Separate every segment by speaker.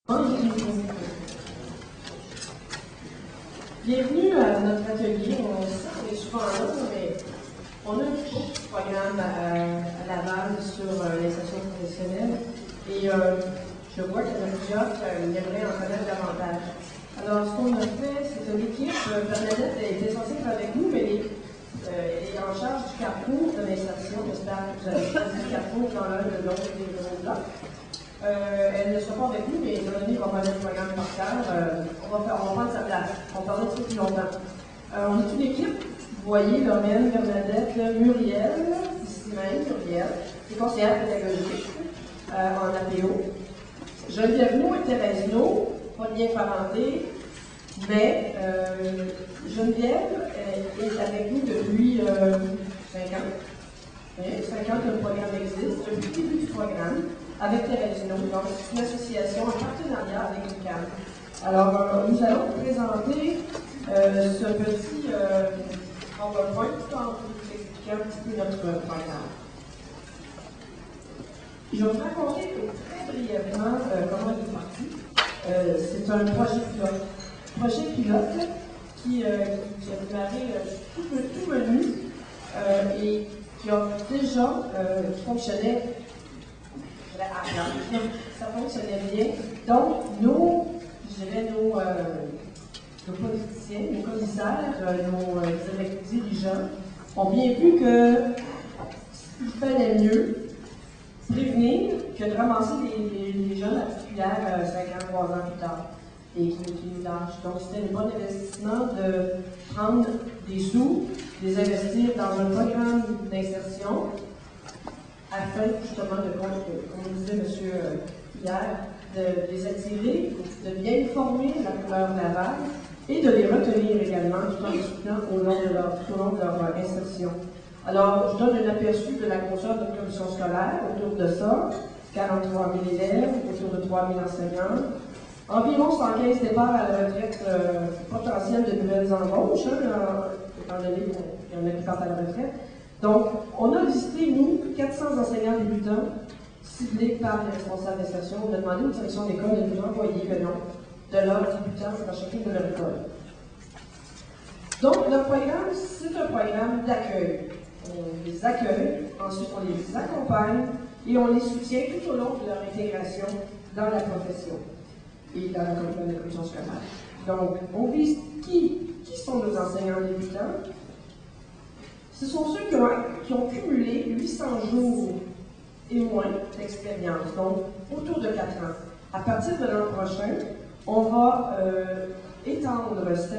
Speaker 1: Bienvenue à notre atelier. On est souvent là, mais on a un beau programme à Laval sur l'insertion professionnelle et je vois qu'il y en a plusieurs qui aimeraient en connaître davantage. Alors, ce qu'on a fait, c'est une équipe. Bernadette était censée être avec nous, mais elle est en charge du carrefour de l'insertion. J'espère que vous avez choisi le carrefour dans l'un de l'autre des gros blocs. Elle ne sera pas avec nous, mais étant donné qu'on va mettre le programme par cœur, on va prendre sa place. On va parler de ça plus longtemps. On est une équipe. Vous voyez, Lorraine, Bernadette, Muriel, ici même, Muriel, qui est conseillère pédagogique en APO. Geneviève No et Thérèse No, pas de lien parenté, mais Geneviève est avec nous depuis 5 ans. 5 ans que le programme existe, depuis le début du programme, avec Thérèse No. Donc, c'est une association en partenariat avec l'UQAM. Alors, nous allons vous présenter ce petit PowerPoint pour vous expliquer un petit peu notre programme. Je vais vous raconter très brièvement comment il est parti. C'est un projet pilote. Projet pilote qui a démarré tout menu et qui a déjà fonctionné à plan. Ça fonctionnait bien. Donc, nos politiciens, nos commissaires, nos dirigeants ont bien vu qu'il fallait mieux prévenir que de ramasser les jeunes particulières 53 ans plus tard et qui nous lâchent. Donc, c'était un bon investissement de prendre des sous, les investir dans un programme d'insertion afin justement comme disait M. hier, de les attirer, de bien former la couleur Laval et de les retenir également tout en les soutenant tout au long de leur insertion. Alors, je donne un aperçu de la grosseur de la commission scolaire autour de ça, 43 000 élèves, autour de 3 000 enseignants, environ 115 départs à la retraite potentielle de nouvelles embauches, étant donné qu'il y en a qui partent à la retraite. Donc, on a visité, nous, 400 enseignants débutants ciblés par les responsables d'insertion. On a demandé aux directions d'école de nous envoyer le nom de leurs débutants dans chacune de leur école. Donc, notre programme, c'est un programme d'accueil. On les accueille, ensuite on les accompagne et on les soutient tout au long de leur intégration dans la profession et dans la commission scolaire. Donc, on vise qui sont nos enseignants débutants? Ce sont ceux qui ont cumulé 800 jours et moins d'expérience, donc autour de 4 ans. À partir de l'an prochain, on va étendre ce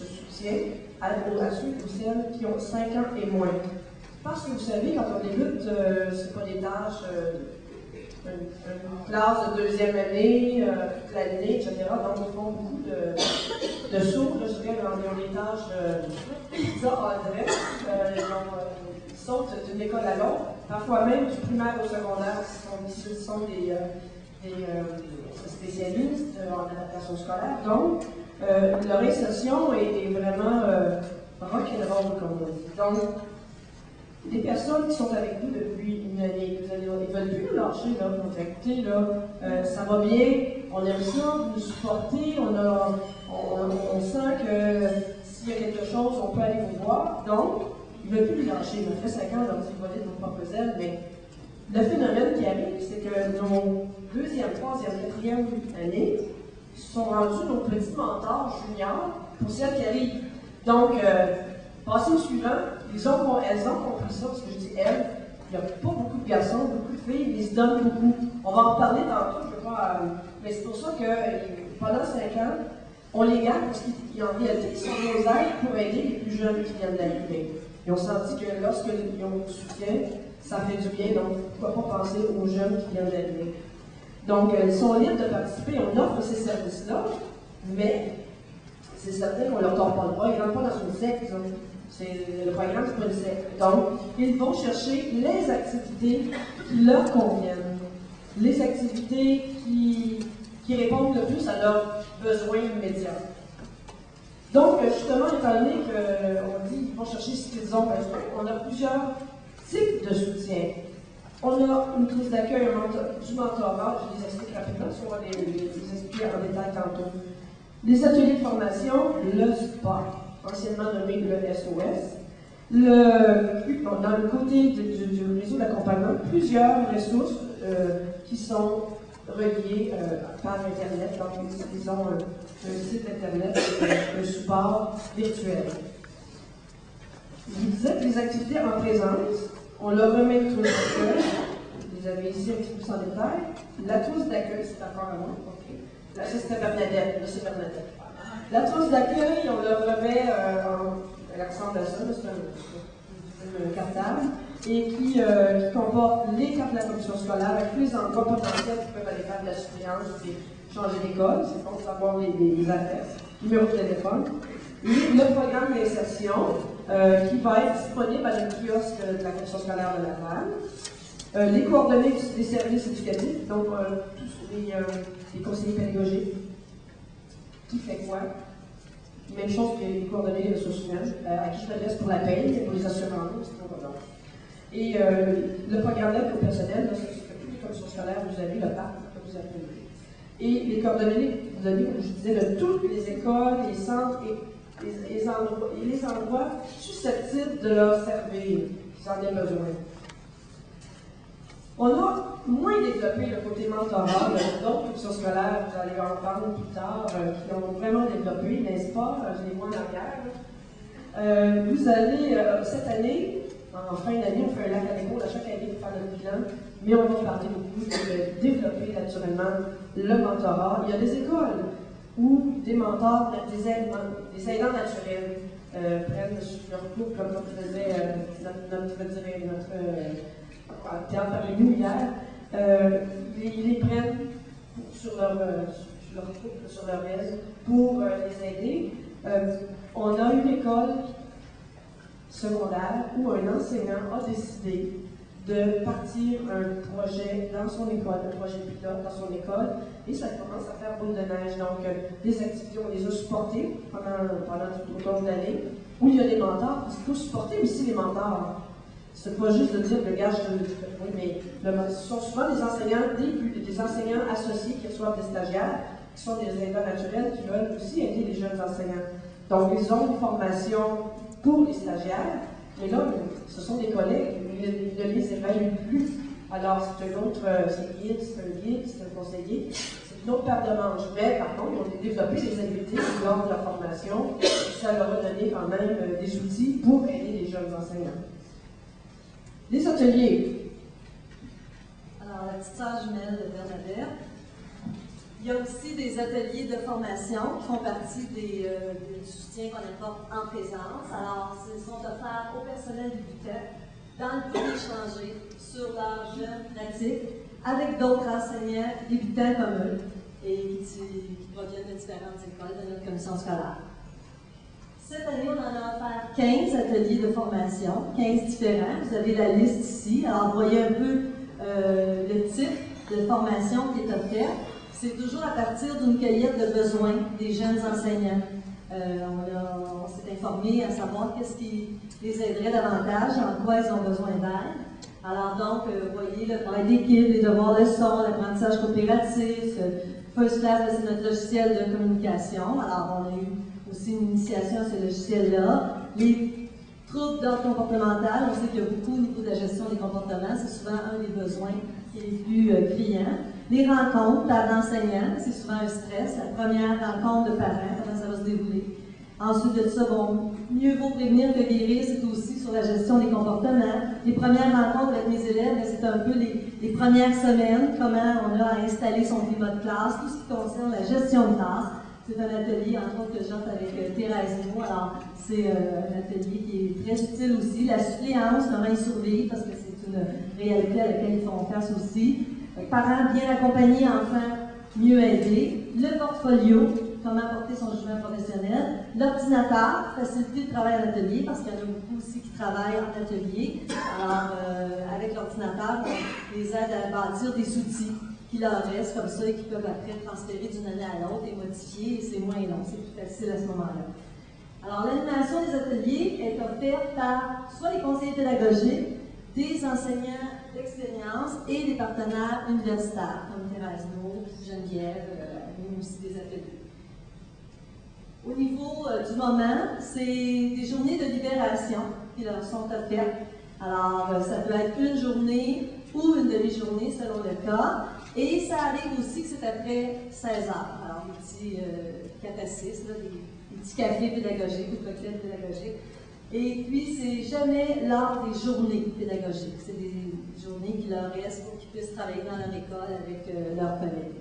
Speaker 1: soutien à ceux ou celles qui ont 5 ans et moins. Parce que vous savez, quand on débute, c'est pas des tâches, une classe de deuxième année, toute l'année, etc. Donc, ils font beaucoup de sauts, je dirais, dans les tâches ils sautent d'une école à l'autre, parfois même du primaire au secondaire, ce sont des spécialistes en adaptation scolaire. Donc, leur insertion est vraiment rock'n'roll, comme on dit. Donc, des personnes qui sont avec nous depuis une année, 2 années, ils ne veulent plus nous lâcher, là, pour dire, écoutez, là, ça va bien, on aime ça, vous nous supportez, on sent que s'il y a quelque chose, on peut aller vous voir. Donc, ils ne veulent plus nous lâcher. Ça fait 5 ans, on leur dit, volez de vos propres ailes, mais le phénomène qui arrive, c'est que nos 2e, 3e, 4e années sont rendus nos petits mentors juniors pour celles qui arrivent. Donc, passez au suivant, elles ont compris ça, parce que je dis elles, il n'y a pas beaucoup de garçons, beaucoup de filles, ils se donnent beaucoup. On va en reparler tantôt, je ne veux pas. Mais c'est pour ça que pendant 5 ans, on les garde parce qu'en réalité, ils sont nos aides pour aider les plus jeunes qui viennent d'arriver. Ils ont senti que lorsqu'ils ont du soutien, ça fait du bien, donc pourquoi pas penser aux jeunes qui viennent d'arriver. Donc, ils sont libres de participer, on offre ces services-là, mais c'est certain qu'on ne leur tord pas le bras, ils ne rentrent pas dans une secte. Le programme, c'est pas une secte. Donc, ils vont chercher les activités qui leur conviennent, les activités qui répondent le plus à leurs besoins immédiats. Donc, justement, étant donné qu'on dit qu'ils vont chercher ce qu'ils ont besoin, on a plusieurs types de soutien. On a une trousse d'accueil du mentorat, je les explique rapidement, si on va les expliquer en détail tantôt. Les ateliers de formation, le SPA, anciennement nommé le SOS. Dans le côté du réseau d'accompagnement, plusieurs ressources qui sont reliées par Internet, donc nous utilisons un site Internet, un support virtuel. Je vous disais que les activités en présence, on leur remet une trousse d'accueil, vous les avez ici un petit peu plus en détail. La trousse d'accueil, c'est encore à moi, ok. Là, c'était Bernadette, là c'est Bernadette. La trousse d'accueil, on leur remet l'accent de ça, c'est un cartable, et qui comporte les cartes de la commission scolaire avec tous les endroits potentiels qui peuvent aller faire de la suppléance ou changer d'école, c'est bon de savoir les adresses, numéro de téléphone. Et le programme d'insertion qui va être disponible à le kiosque de la commission scolaire de Laval. Les coordonnées des services éducatifs, donc tous les conseillers pédagogiques, qui fait quoi? Même chose que les coordonnées des ressources humaines, à qui je m'adresse pour la paye, pour les assurances, etc. Et le programme d'aide au personnel, c'est toutes les commissions scolaires, vous avez le parc que vous avez. Et les coordonnées, vous avez, comme je disais, de toutes les écoles, les centres et les endroits susceptibles de leur servir, qui en aient besoin. On a moins développé le côté mentorat, d'autres commissions scolaires, vous allez en parler plus tard, qui ont vraiment développé, n'est-ce pas? Je les vois en arrière. Vous allez, cette année, en fin d'année, on fait un lac à l'école à chaque année pour faire notre bilan, mais on va parler beaucoup de développer naturellement le mentorat. Il y a des écoles où des mentors, des aidants naturels prennent leur couple, comme on faisait notre théâtre avec nous hier, ils les prennent sur leur couple, sur leur aise, pour les aider. On a une école secondaire où un enseignant a décidé de partir un projet dans son école, un projet pilote dans son école, et ça commence à faire boule de neige. Donc, des activités, on les a supportées pendant tout au long de l'année, où il y a des mentors, parce qu'il faut supporter aussi les mentors. C'est pas juste de dire, regarde, oui, mais ce sont souvent des enseignants associés qui reçoivent des stagiaires, qui sont des aidants naturels, qui veulent aussi aider les jeunes enseignants. Donc, ils ont une formation pour les stagiaires, mais là, ce sont des collègues, ils ne les évaluent plus. Alors, c'est un autre, c'est guide, c'est un conseiller, c'est une autre paire de manches. Mais par contre, ils ont développé des habiletés lors de leur formation, et ça leur a donné quand même des outils pour aider les jeunes enseignants. Les ateliers.
Speaker 2: Alors, la petite sœur jumelle de Bernadette. Il y a aussi des ateliers de formation qui font partie du soutien qu'on apporte en présence. Alors, ils sont offerts au personnel débutant dans le but d'échanger sur leurs jeunes pratiques avec d'autres enseignants débutants comme eux et qui proviennent de différentes écoles de notre commission scolaire. Cette année, on en a offert 15 ateliers de formation, 15 différents. Vous avez la liste ici. Alors, vous voyez un peu le type de formation qui est offerte. C'est toujours à partir d'une cueillette de besoins des jeunes enseignants. On s'est informé à savoir qu'est-ce qui les aiderait davantage, en quoi ils ont besoin d'aide. Alors donc, vous voyez, le travail d'équipe, les devoirs leçons, l'apprentissage coopératif, First Class, c'est notre logiciel de communication. Alors, on a eu aussi une initiation à ce logiciel-là. Les troubles d'ordre comportemental, on sait qu'il y a beaucoup au niveau de la gestion des comportements, c'est souvent un des besoins qui est le plus criant. Les rencontres d'enseignants, c'est souvent un stress. La première rencontre de parents, comment ça va se dérouler. Ensuite de ça, bon, mieux vaut prévenir que guérir, c'est aussi sur la gestion des comportements. Les premières rencontres avec mes élèves, c'est un peu les premières semaines, comment on a à installer son climat de classe, tout ce qui concerne la gestion de classe. C'est un atelier, entre autres, que j'offre avec Thérèse Mo. Alors, c'est un atelier qui est très utile aussi. La suppléance, comment ils survivent, parce que c'est une réalité à laquelle ils font face aussi. Parents bien accompagnés, enfants mieux aidés. Le portfolio, comment porter son jugement professionnel. L'ordinateur, faciliter le travail en atelier, parce qu'il y en a beaucoup aussi qui travaillent en atelier. Alors, avec l'ordinateur, on les aide à bâtir des outils qui leur restent comme ça et qui peuvent après transférer d'une année à l'autre et modifier, et c'est moins long, c'est plus facile à ce moment-là. Alors, l'animation des ateliers est offerte par soit les conseillers pédagogiques, des enseignants d'expérience et des partenaires universitaires, comme Thérèse No, Geneviève, animent aussi des ateliers. Au niveau du moment, c'est des journées de libération qui leur sont offertes. Alors, ça peut être une journée ou une demi-journée selon le cas. Et ça arrive aussi que c'est après 16 heures. Alors, des petits cathacistes, des petits cafés pédagogiques ou cocktails pédagogiques. Et puis, c'est jamais lors des journées pédagogiques. C'est des journées qui leur restent pour qu'ils puissent travailler dans leur école avec leurs collègues.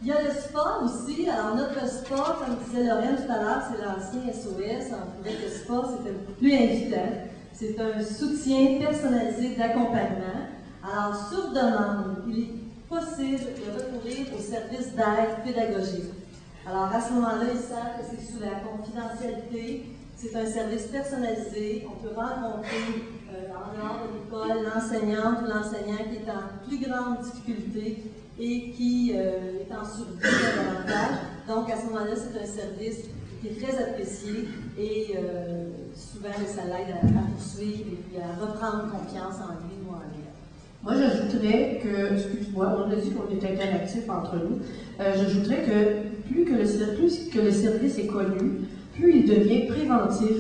Speaker 2: Il y a le spa aussi. Alors, notre spa, comme disait Lorraine tout à l'heure, c'est l'ancien SOS. On trouvait que le spa, c'était beaucoup plus invitant. C'est un soutien personnalisé d'accompagnement. Alors, sur demande, il est possible de recourir au service d'aide pédagogique. Alors, à ce moment-là, ils savent que c'est sous la confidentialité. C'est un service personnalisé. On peut rencontrer en dehors de l'école l'enseignante ou l'enseignant qui est en plus grande difficulté et qui est en survie davantage. Donc, à ce moment-là, c'est un service qui est très apprécié et souvent, ça l'aide à poursuivre et puis à reprendre confiance en lui ou en elle.
Speaker 1: Moi, j'ajouterais que, excuse-moi, on a dit qu'on était interactif entre nous, j'ajouterais que plus que le service est connu, plus il devient préventif.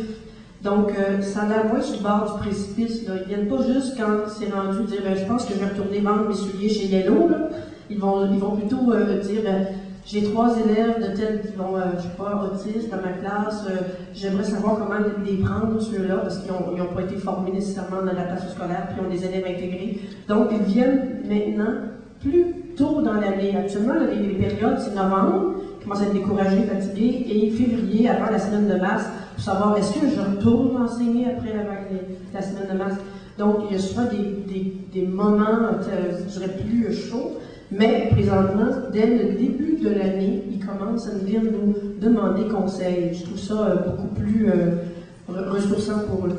Speaker 1: Donc, ça la voit sur le bord du précipice. Là. Ils ne viennent pas juste quand c'est rendu dire je pense que je vais retourner vendre mes souliers chez Yellow. Là. Ils vont plutôt dire j'ai 3 élèves de tels qui vont, je sais pas, autistes dans ma classe, j'aimerais savoir comment les prendre, ceux-là, parce qu'ils n'ont pas été formés nécessairement dans l'adaptation scolaire, puis ils ont des élèves intégrés. Donc, ils viennent maintenant plus tôt dans l'année. Actuellement, les périodes, c'est novembre, ils commencent à être découragés, fatigués, et février, avant la semaine de mars, pour savoir est-ce que je retourne enseigner après la semaine de mars. Donc, il y a souvent des moments, je dirais, plus chauds. Mais présentement, dès le début de l'année, ils commencent à venir nous demander conseil. Je trouve ça beaucoup plus ressourçant pour eux.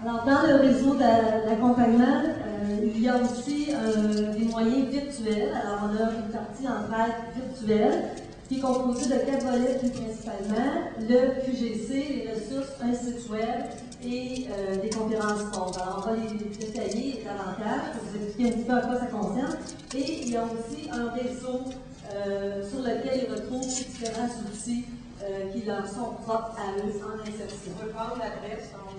Speaker 2: Alors, dans le réseau d'accompagnement, il y a aussi des moyens virtuels. Alors, on a une partie entraide virtuelle qui est composée de 4 volets plus principalement, le QGC, les ressources, un site web et des conférences mondes. Alors, on va les détailler davantage pour vous expliquer un petit peu à quoi ça concerne. Et il y a aussi un réseau sur lequel ils retrouvent ces différents outils qui leur sont propres à eux en insertion.
Speaker 1: On peut prendre l'adresse en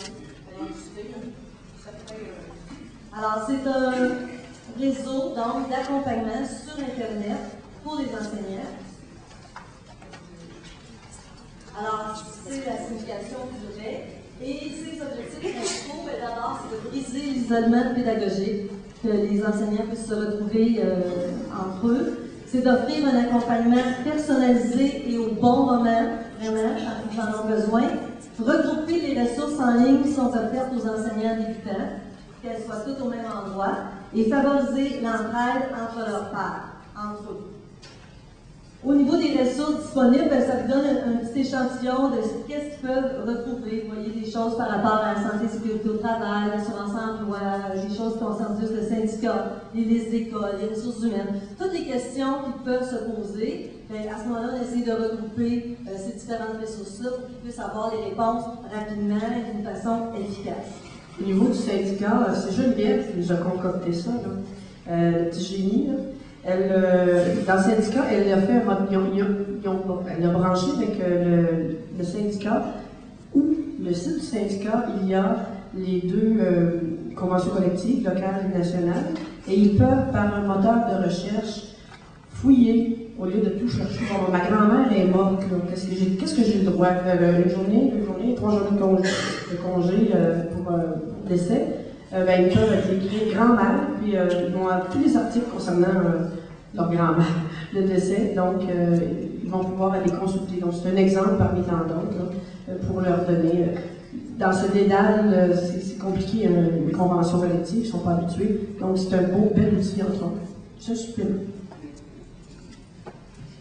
Speaker 2: Alors, c'est un réseau d'accompagnement sur Internet pour les enseignants. Alors, c'est la signification du vrai. Et ces objectifs principaux, d'abord, c'est de briser l'isolement pédagogique, que les enseignants puissent se retrouver entre eux. C'est d'offrir un accompagnement personnalisé et au bon moment, vraiment, quand ils en ont besoin. Regrouper les ressources en ligne qui sont offertes aux enseignants débutants, qu'elles soient toutes au même endroit, et favoriser l'entraide entre leurs pairs, entre eux. Au niveau des ressources disponibles, ça vous donne un petit échantillon de qu'est-ce qu'ils peuvent retrouver. Vous voyez des choses par rapport à la santé et sécurité au travail, l'assurance emploi, des choses qui concernent juste le syndicat, les listes d'école, les ressources humaines. Toutes les questions qui peuvent se poser, à ce moment-là, on essaie de regrouper ces différentes ressources-là pour qu'ils puissent avoir les réponses rapidement et d'une façon efficace.
Speaker 1: Au niveau du syndicat, c'est Geneviève qui nous a concocté ça, le petit génie. Là. Dans le syndicat, elle a fait elle a branché avec le syndicat où le site du syndicat, il y a les 2 conventions collectives, locales et nationales, et ils peuvent, par un moteur de recherche, fouiller au lieu de tout chercher. Bon, ma grand-mère est morte, qu'est-ce que j'ai le droit? Une journée, 2 journées, 3 journées de congé pour décès. Ils peuvent écrire grand-mère, puis ils vont avoir tous les articles concernant leur grand-mère, le décès, donc ils vont pouvoir aller consulter. Donc c'est un exemple parmi tant d'autres pour leur donner. Dans ce dédale, c'est compliqué, les conventions collectives, ils ne sont pas habitués, donc c'est un bel outil entre autres. C'est super.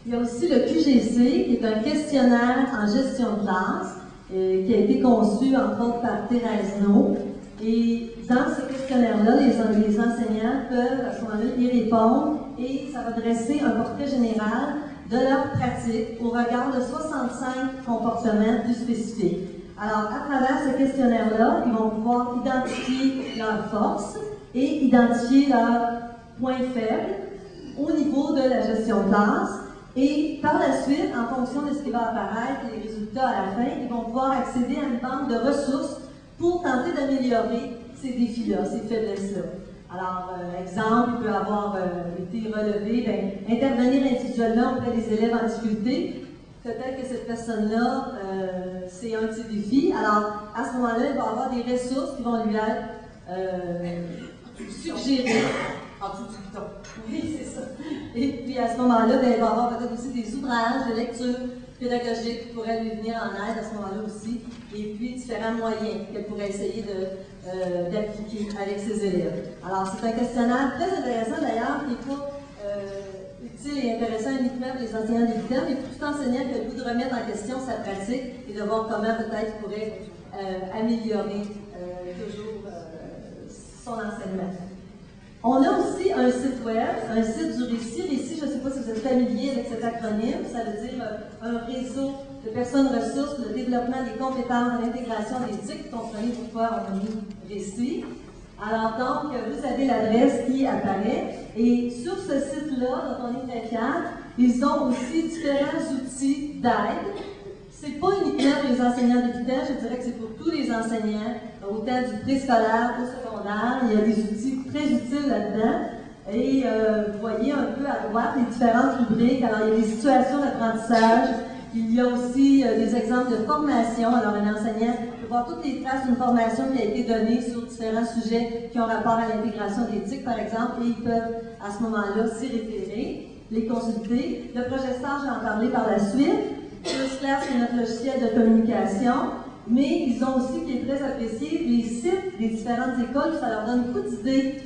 Speaker 2: Il y a aussi le QGC, qui est un questionnaire en gestion de classe, qui a été conçu entre autres par Thérèse No. Et dans ce questionnaire-là, les enseignants peuvent à ce moment-là y répondre et ça va dresser un portrait général de leur pratique au regard de 65 comportements plus spécifiques. Alors, à travers ce questionnaire-là, ils vont pouvoir identifier leurs forces et identifier leurs points faibles au niveau de la gestion de classe. Et par la suite, en fonction de ce qui va apparaître, les résultats à la fin, ils vont pouvoir accéder à une banque de ressources pour tenter d'améliorer ces défis-là, ces faiblesses-là. Alors, exemple, il peut avoir été relevé, intervenir individuellement auprès des élèves en difficulté. Peut-être que cette personne-là, c'est un de ses défis. Alors, à ce moment-là, il va avoir des ressources qui vont lui être suggérées.
Speaker 1: En dessous du bouton.
Speaker 2: Oui, c'est ça. Et puis, à ce moment-là, il va avoir peut-être aussi des ouvrages de lecture pédagogique qui pourraient lui venir en aide à ce moment-là aussi. Et puis, différents moyens qu'elle pourrait essayer d'appliquer avec ses élèves. Alors, c'est un questionnaire très intéressant d'ailleurs, qui n'est pas utile et intéressant uniquement pour les enseignants débutants, mais pour tout enseignant qui a le goût de remettre en question sa pratique et de voir comment peut-être il pourrait améliorer toujours son enseignement. On a aussi un site web, un site du récit. Récit, je ne sais pas si vous êtes familier avec cet acronyme, ça veut dire un réseau de personnes ressources, le développement des compétences, l'intégration des TIC, comprenez pourquoi on a mis récit. Alors donc, vous avez l'adresse qui apparaît, et sur ce site-là, dont on est très fiers, ils ont aussi différents outils d'aide. C'est pas uniquement pour les enseignants débutants, je dirais que c'est pour tous les enseignants, autant du préscolaire au secondaire. Il y a des outils très utiles là-dedans. Et vous voyez un peu à droite les différentes rubriques. Alors, il y a des situations d'apprentissage, il y a aussi des exemples de formation. Alors, un enseignant peut voir toutes les traces d'une formation qui a été donnée sur différents sujets qui ont rapport à l'intégration d'éthique, par exemple, et ils peuvent à ce moment-là s'y référer, les consulter. Le projet stage, j'en parler par la suite. Plusclass, c'est notre logiciel de communication, mais ils ont aussi, qui est très apprécié, les sites des différentes écoles, ça leur donne beaucoup d'idées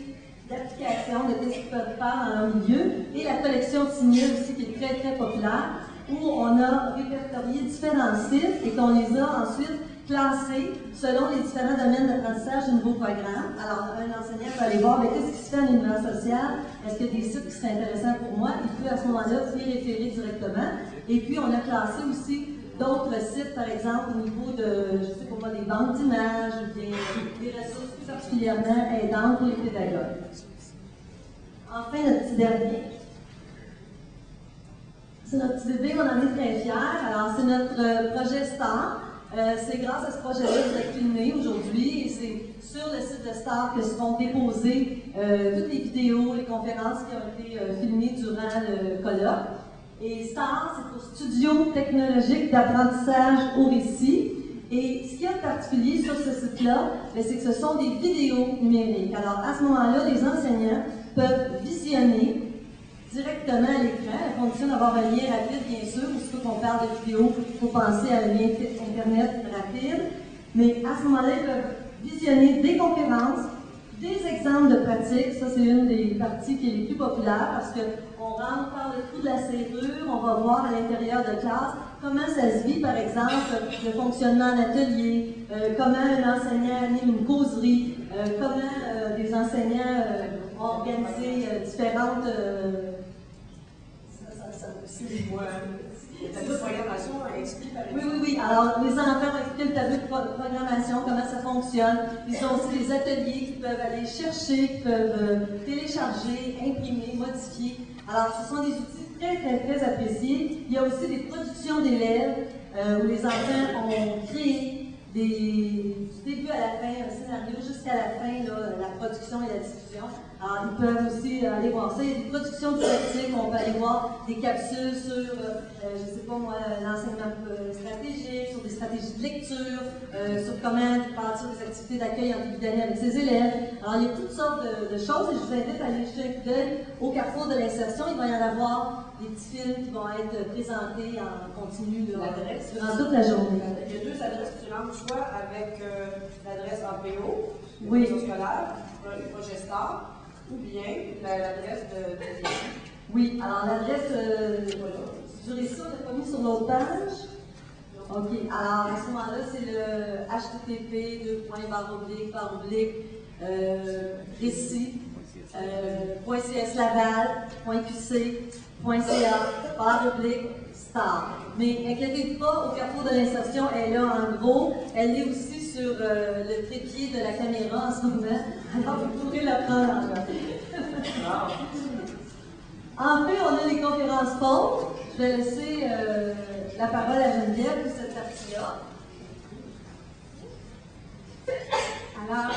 Speaker 2: d'application, de ce qu'ils peuvent faire dans leur milieu, et la collection signée aussi, qui est très, très populaire, où on a répertorié différents sites et qu'on les a ensuite classés selon les différents domaines d'apprentissage du nouveau programme. Alors, un enseignant peut aller voir, mais qu'est-ce qui se fait en univers social? Est-ce qu'il y a des sites qui seraient intéressants pour moi? Il peut à ce moment-là s'y référer directement. Et puis, on a classé aussi d'autres sites, par exemple, au niveau de, je sais pas, des banques d'images, ou des ressources plus particulièrement aidantes pour les pédagogues. Enfin, notre petit dernier. C'est notre petit bébé, on en est très fiers. Alors, c'est notre projet STAR. C'est grâce à ce projet-là que vous êtes filmé aujourd'hui, et c'est sur le site de STAR que seront déposées toutes les vidéos, les conférences qui ont été filmées durant le colloque. Et STAR, c'est pour Studio technologique d'apprentissage au récit. Et ce qu'il y a de particulier sur ce site-là, c'est que ce sont des vidéos numériques. Alors, à ce moment-là, les enseignants peuvent visionner directement à l'écran, à condition d'avoir un lien rapide, bien sûr, parce que quand on parle de vidéo, il faut penser à un lien Internet rapide. Mais à ce moment-là, ils peuvent visionner des conférences, des exemples de pratique. Ça, c'est une des parties qui est les plus populaires parce qu'on rentre par le trou de la serrure, on va voir à l'intérieur de classe comment ça se vit, par exemple, le fonctionnement en atelier, comment un enseignant anime une causerie, comment des enseignants ont organisé différentes...
Speaker 1: Le tableau de programmation explique par exemple.
Speaker 2: Oui. Alors, les enfants ont expliqué le tableau de programmation, comment ça fonctionne. Ils ont aussi des ateliers qu'ils peuvent aller chercher, qu'ils peuvent télécharger, imprimer, modifier. Alors, ce sont des outils très appréciés. Il y a aussi des productions d'élèves où les enfants ont créé du début à la fin, un scénario jusqu'à la fin, là, la production et la diffusion. Alors, ils peuvent aussi aller voir ça. Il y a des productions didactiques, on peut aller voir des capsules sur, je ne sais pas moi, l'enseignement stratégique, sur des stratégies de lecture, sur comment bâtir des activités d'accueil en début d'année avec ses élèves. Alors, il y a toutes sortes de choses et je vous invite à aller jeter un coup d'œil au carrefour de l'insertion. Il va y en avoir des petits films qui vont être présentés en continu durant toute la journée.
Speaker 1: Il y a deux adresses que tu rentres, soit avec l'adresse en PO,
Speaker 2: oui,
Speaker 1: scolaire, le projet STAR, ou bien l'adresse de
Speaker 2: oui, alors l'adresse du récit, on l'a pas mis sur notre page. OK, alors à ce moment-là, c'est le http://récit.cslaval.qc.ca/STAR. Mais inquiétez-vous pas, au carrefour de de l'insertion est là en gros. Elle est aussi sur le trépied de la caméra en ce moment. Alors, vous pourrez la prendre en main. Enfin, on a les conférences pauses. Je vais laisser la parole à Geneviève pour cette partie-là.
Speaker 3: Alors,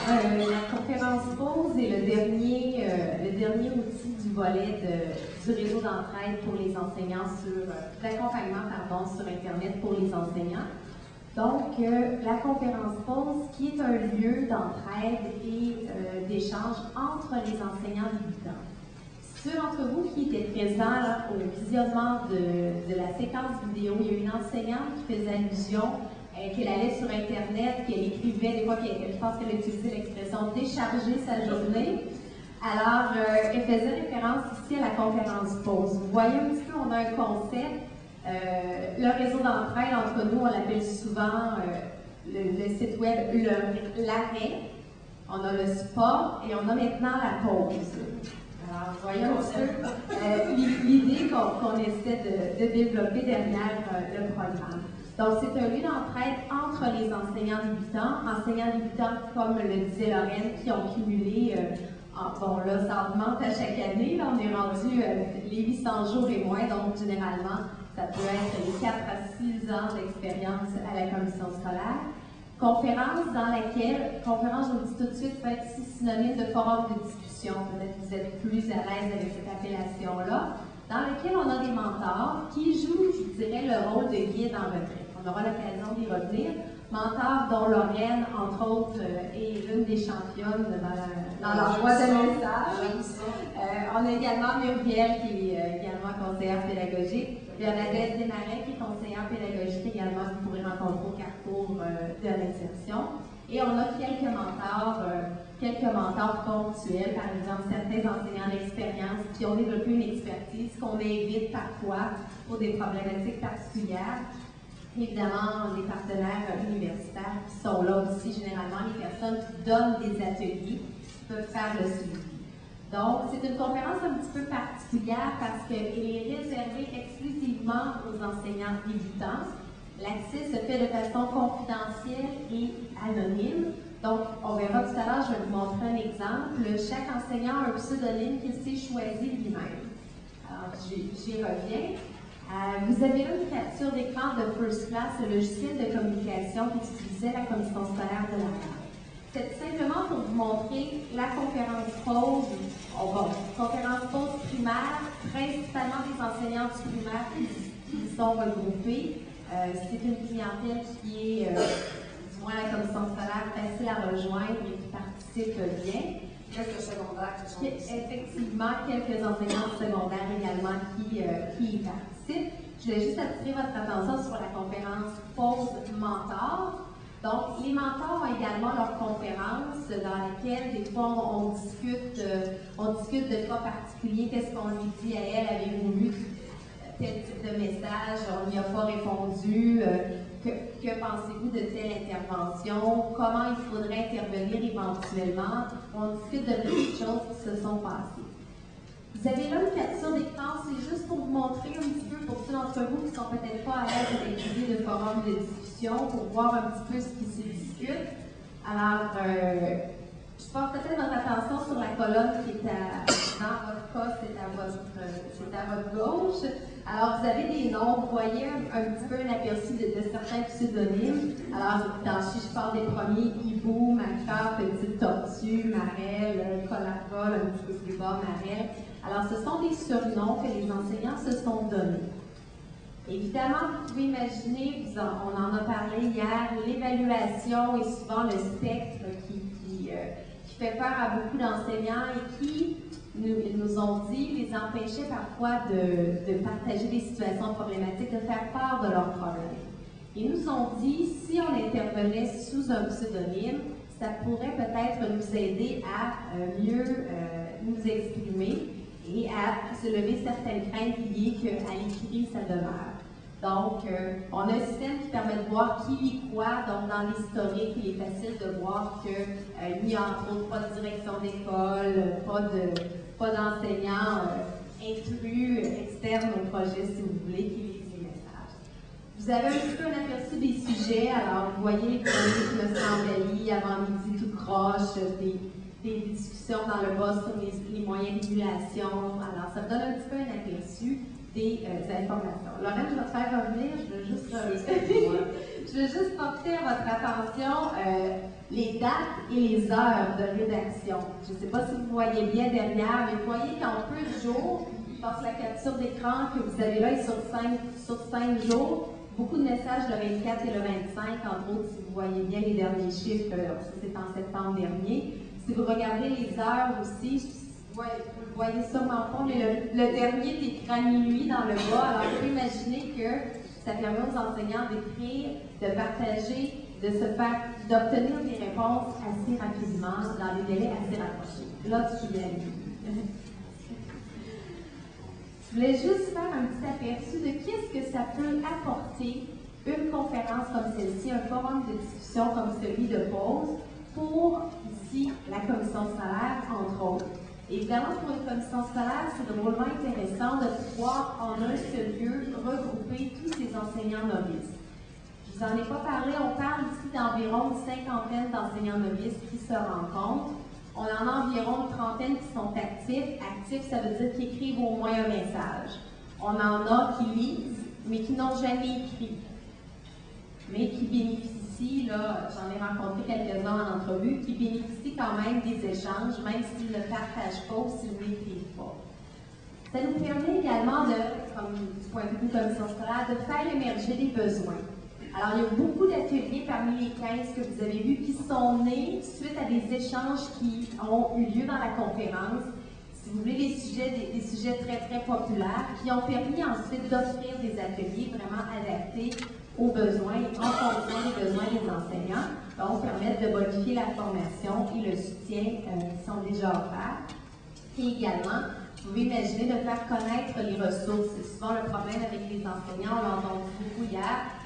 Speaker 3: la conférence pause est le dernier outil du volet du réseau d'entraide pour les enseignants d'accompagnement sur Internet pour les enseignants. Donc, la conférence pause, qui est un lieu d'entraide et d'échange entre les enseignants débutants. Ceux d'entre vous qui étaient présents là, au visionnement de la séquence vidéo, il y a une enseignante qui faisait allusion qu'elle allait sur Internet, qu'elle écrivait, des fois, je pense qu'elle utilisait l'expression « décharger sa journée ». Alors, elle faisait référence ici à la conférence pause. Vous voyez un petit peu, on a un concept. Le réseau d'entraide, entre nous, on l'appelle souvent le site web l'arrêt. On a le sport et on a maintenant la pause. Alors, voyons un petit peu l'idée qu'on essaie de développer derrière le programme. Donc, c'est un lieu d'entraide entre les enseignants débutants, comme le disait Lorraine, qui ont cumulé, bon là, ça augmente à chaque année, là, on est rendu les 800 jours et moins, donc généralement, ça peut être les 4 à 6 ans d'expérience à la commission scolaire. Conférence dans laquelle, conférence, je vous le dis tout de suite, peut être synonyme de forum de discussion. Peut-être que vous êtes plus à l'aise avec cette appellation-là, dans lequel on a des mentors qui jouent, je dirais, le rôle de guide en retraite. On aura l'occasion d'y revenir. Mentors dont Lorraine, entre autres, est l'une des championnes dans l'envoi de messages. On a également Muriel, qui est également conseillère pédagogique. Bernadette Desmarais, qui est conseillère pédagogique également, que vous pourrez rencontrer au carrefour de l'insertion. Et on a quelques mentors ponctuels, par exemple certains enseignants d'expérience qui ont développé une expertise qu'on invite parfois pour des problématiques particulières. Évidemment, les partenaires universitaires qui sont là aussi, généralement les personnes qui donnent des ateliers, qui peuvent faire le suivi. Donc, c'est une conférence un petit peu particulière parce qu'elle est réservée exclusivement aux enseignants débutants. L'accès se fait de façon confidentielle et anonyme. Donc, on verra tout à l'heure, je vais vous montrer un exemple. Chaque enseignant a un pseudonyme qu'il s'est choisi lui-même. Alors, j'y reviens. Vous avez là une capture d'écran de First Class, le logiciel de communication qu'utilisait la commission scolaire de la CAQ. C'est simplement pour vous montrer la conférence pause, conférence pause primaire, principalement des enseignants du primaire qui sont regroupés. C'est une clientèle qui est, du moins la commission scolaire, facile à rejoindre et qui participe bien.
Speaker 1: Quelques secondaires qui sont ici.
Speaker 3: Effectivement, quelques enseignants secondaires également qui y participent. Je voulais juste attirer votre attention sur la conférence pause mentor. Donc, les mentors ont également leur conférence dans laquelle, des fois, on discute de cas particuliers. Qu'est-ce qu'on lui dit à elle? Avez-vous lu tel type de message? On n'y a pas répondu. Que pensez-vous de telle intervention? Comment il faudrait intervenir éventuellement? On discute de petites choses qui se sont passées. Vous avez là une capture d'écran, c'est juste pour vous montrer un petit peu, pour ceux d'entre vous qui ne sont peut-être pas à l'aise avec l'idée de forum de discussion, pour voir un petit peu ce qui se discute. Alors, je porte peut-être votre attention sur la colonne qui est dans votre cas, c'est à votre gauche. Alors, vous avez des noms, vous voyez un petit peu un aperçu de certains pseudonymes. Alors, si je parle des premiers, Hibou, Maca, Petite Tortue, Marelle, Collaterol, un petit peu plus bas, Marelle. Alors, ce sont des surnoms que les enseignants se sont donnés. Évidemment, vous pouvez imaginer, on en a parlé hier, l'évaluation est souvent le spectre qui fait peur à beaucoup d'enseignants et qui nous ont dit les empêchait parfois de partager des situations problématiques, de faire part de leurs problèmes. Ils nous ont dit, si on intervenait sous un pseudonyme, ça pourrait peut-être nous aider à mieux nous exprimer et à se lever certaines craintes liées qu'à l'écrit, ça demeure. Donc, on a un système qui permet de voir qui lit quoi. Donc, dans l'historique, il est facile de voir qu'il n'y a entre autres pas de direction d'école, pas d'enseignants intrus externes au projet, si vous voulez, qui lisent les messages. Vous avez un petit peu un aperçu des sujets. Alors, vous voyez les premiers qui me sont embellis, avant-midi tout croche, des discussions dans le bas sur les moyens d'émulation. Alors, ça vous donne un petit peu un aperçu des informations. Lorraine, je vais te faire revenir. Je veux juste porter à votre attention les dates et les heures de rédaction. Je ne sais pas si vous voyez bien derrière, mais vous voyez qu'en peu de jours, parce que la capture d'écran que vous avez là est sur 5 jours, beaucoup de messages le 24 et le 25, entre autres, si vous voyez bien les derniers chiffres, ça c'est en septembre dernier. Si vous regardez les heures aussi, vous le voyez sûrement pas, mais le dernier est écrit à minuit dans le bas. Alors, vous pouvez imaginer que ça permet aux enseignants d'écrire, de partager, d'obtenir des réponses assez rapidement, dans des délais assez rapprochés. Là, tu peux y aller. Je voulais juste faire un petit aperçu de qu'est-ce que ça peut apporter une conférence comme celle-ci, un forum de discussion comme celui de pause, pour ici la commission scolaire, entre autres. Évidemment, pour une commission scolaire, c'est drôlement intéressant de pouvoir en un seul lieu regrouper tous ces enseignants novices. Je vous en ai pas parlé, on parle ici d'environ une cinquantaine d'enseignants novices qui se rencontrent. On en a environ une trentaine qui sont actifs. Actifs, ça veut dire qu'ils écrivent au moins un message. On en a qui lisent, mais qui n'ont jamais écrit, mais qui bénéficient, là, j'en ai rencontré quelques-uns en entrevue, qui bénéficient quand même des échanges, même s'ils ne partagent pas ou s'ils n'écrivent pas. Ça nous permet également comme du point de vue de commission scolaire, de faire émerger des besoins. Alors, il y a beaucoup d'ateliers parmi les 15 que vous avez vus qui sont nés suite à des échanges qui ont eu lieu dans la conférence. Si vous voulez, des sujets très, très populaires qui ont permis ensuite d'offrir des ateliers vraiment adaptés aux besoins, en fonction des besoins des enseignants, donc permettre de bonifier la formation et le soutien qui sont déjà offerts. Et également, vous pouvez imaginer de faire connaître les ressources. C'est souvent le problème avec les enseignants, on l'a entendu beaucoup hier.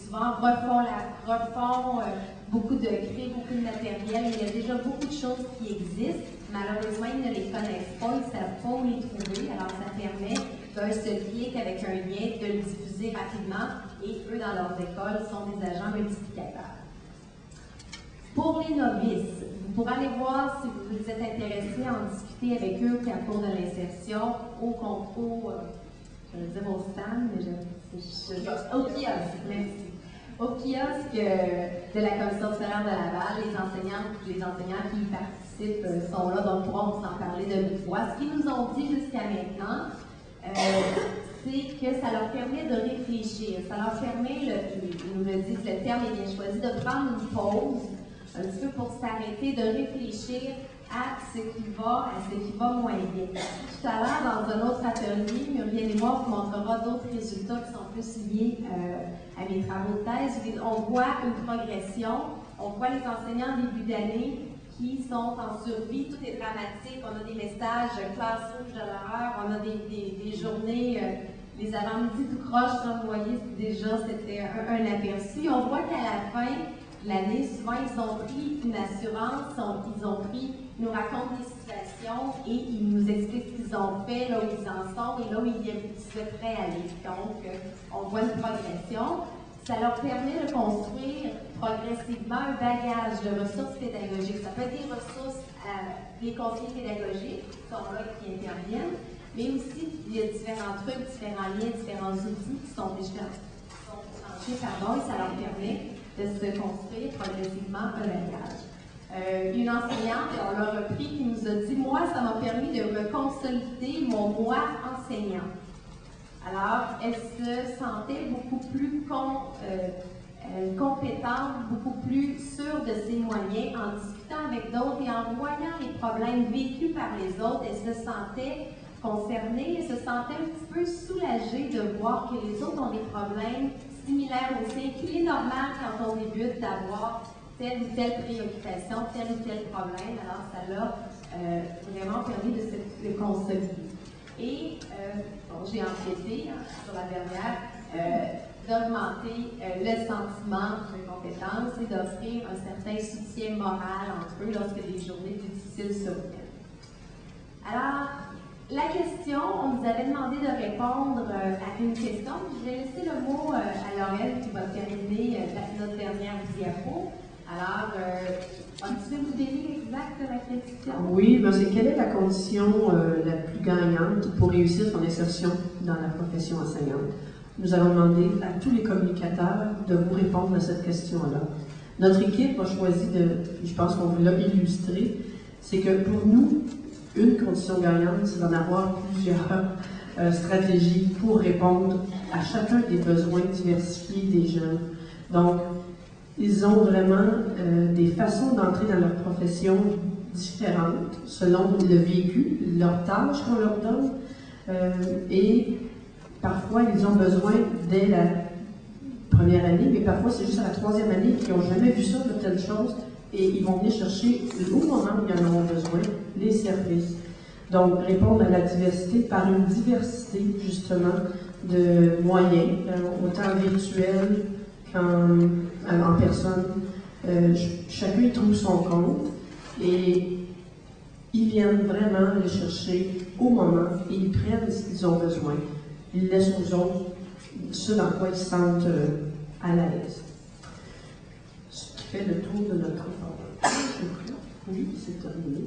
Speaker 3: Souvent refont créent beaucoup de matériel. Il y a déjà beaucoup de choses qui existent. Malheureusement, ils ne les connaissent pas, ils ne savent pas où les trouver. Alors, ça permet d'un seul clic avec un lien de le diffuser rapidement et eux, dans leurs écoles, sont des agents multiplicateurs. Pour les novices, vous pourrez aller voir si vous êtes intéressé à en discuter avec eux qu'à cours de l'insertion, au concours, je vais dire au stand, mais au kiosque, merci. Au kiosque de la commission scolaire de Laval, les enseignants qui y participent sont là, donc pourront vous en parler de vive voix. Ce qu'ils nous ont dit jusqu'à maintenant, c'est que ça leur permet de réfléchir. Ça leur permet, ils nous le disent, le terme est bien choisi, de prendre une pause, un petit peu pour s'arrêter, de réfléchir à ce qui va moins bien. Tout à l'heure, dans un autre atelier, Muriel et moi vous montrera d'autres résultats qui sont plus liés à mes travaux de thèse. On voit une progression, on voit les enseignants début d'année qui sont en survie, tout est dramatique, on a des messages classe rouge de l'horreur, on a des journées, les avant-midi tout croche, comme vous voyez, déjà c'était un aperçu. On voit qu'à la fin de l'année, souvent ils ont pris une assurance, ils nous racontent des situations et ils nous expliquent ce qu'ils ont fait, là où ils en sont et là où ils souhaiteraient aller. Donc, on voit une progression. Ça leur permet de construire progressivement un bagage de ressources pédagogiques. Ça peut être des ressources, des conseillers pédagogiques qui sont là et qui interviennent, mais aussi il y a différents trucs, différents liens, différents outils qui sont déjà tranchés, et ça leur permet de se construire progressivement un bagage. Une enseignante, et on l'a repris, qui nous a dit « Moi, ça m'a permis de me consolider mon moi enseignant ». Alors, elle se sentait beaucoup plus compétente, beaucoup plus sûre de ses moyens en discutant avec d'autres et en voyant les problèmes vécus par les autres. Elle se sentait concernée, elle se sentait un petit peu soulagée de voir que les autres ont des problèmes similaires aussi, qu'il est normal quand on débute d'avoir telle ou telle préoccupation, tel ou tel problème. Alors, ça l'a vraiment permis de se consolider. Et j'ai empiété sur la dernière, d'augmenter le sentiment de compétence et d'offrir un certain soutien moral entre eux lorsque les journées difficiles surviennent. Alors, la question, on vous avait demandé de répondre à une question. Je vais laisser le mot à Laurel qui va terminer notre dernière diapo. Alors, as-tu une idée exacte de la question?
Speaker 1: Oui, ben c'est quelle est la condition la plus gagnante pour réussir son insertion dans la profession enseignante? Nous avons demandé à tous les communicateurs de vous répondre à cette question-là. Notre équipe a choisi je pense qu'on vous l'a illustré, c'est que pour nous, une condition gagnante, c'est d'en avoir plusieurs stratégies pour répondre à chacun des besoins diversifiés des jeunes. Donc, ils ont vraiment des façons d'entrer dans leur profession différentes selon le vécu, leur tâche qu'on leur donne, et parfois ils ont besoin dès la première année, mais parfois c'est juste à la troisième année qu'ils n'ont jamais vu ça de telle chose, et ils vont venir chercher au moment où ils en auront besoin les services. Donc, répondre à la diversité par une diversité, justement, de moyens, autant virtuels qu'en personne. Chacun y trouve son compte et ils viennent vraiment le chercher au moment et ils prennent ce qu'ils ont besoin. Ils laissent aux autres ce dans quoi ils se sentent à l'aise. Ce qui fait le tour de notre information. Oui, c'est terminé.